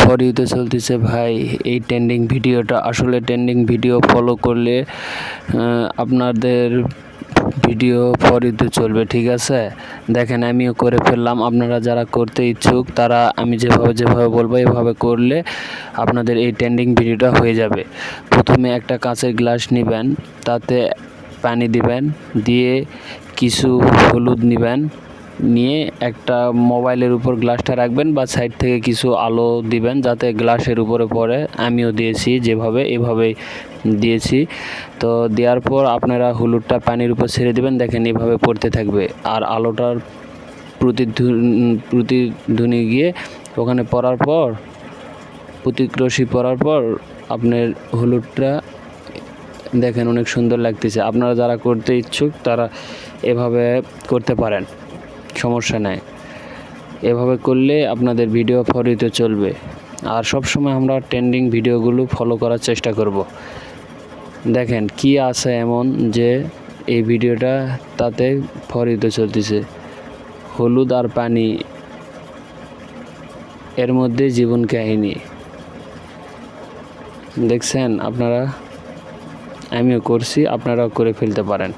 For ইউতে চলতেছে ভাই এই ট্রেন্ডিং ভিডিওটা। আসলে ট্রেন্ডিং ভিডিও ফলো করলে আপনাদের ভিডিও ফর ইউতে চলবে, ঠিক আছে। দেখেন আমিও করে ফেললাম, আপনারা যারা করতে ইচ্ছুক তারা আমি যেভাবে বলবো এভাবে করলে আপনাদের এই ট্রেন্ডিং ভিডিওটা হয়ে যাবে। প্রথমে একটা কাঁচের গ্লাস নেবেন, তাতে পানি দিবেন, দিয়ে কিছু হলুদ নেবেন, নিয়ে একটা মোবাইলের উপর গ্লাসটা রাখবেন বা সাইড থেকে কিছু আলো দিবেন যাতে গ্লাসের উপরে পড়ে। আমিও দিয়েছি এভাবেই দিয়েছি। তো দেওয়ার পর আপনারা হলুদটা পানির উপর ছেড়ে দিবেন, দেখেন এভাবে পড়তে থাকবে। আর আলোটার প্রতিধ্বনি গিয়ে ওখানে পড়ার পর প্রতিক্রোশী পড়ার পর আপনার হলুদটা দেখেন অনেক সুন্দর লাগতেছে। আপনারা যারা করতে ইচ্ছুক তারা এভাবে করতে পারেন, সমস্যা নাই। এভাবে করলে আপনাদের ভিডিও ফর ইউতে চলবে। আর সব সময় আমরা ট্রেন্ডিং ভিডিওগুলো ফলো করার চেষ্টা করব। দেখেন কি আছে এমন যে এই ভিডিওটা তাতে ফর ইউতে চলতেছে। হলুদ আর পানি, এর মধ্যে জীবন কাহিনী। দেখছেন আপনারা, আমিও করছি, আপনারাও করে ফেলতে পারেন।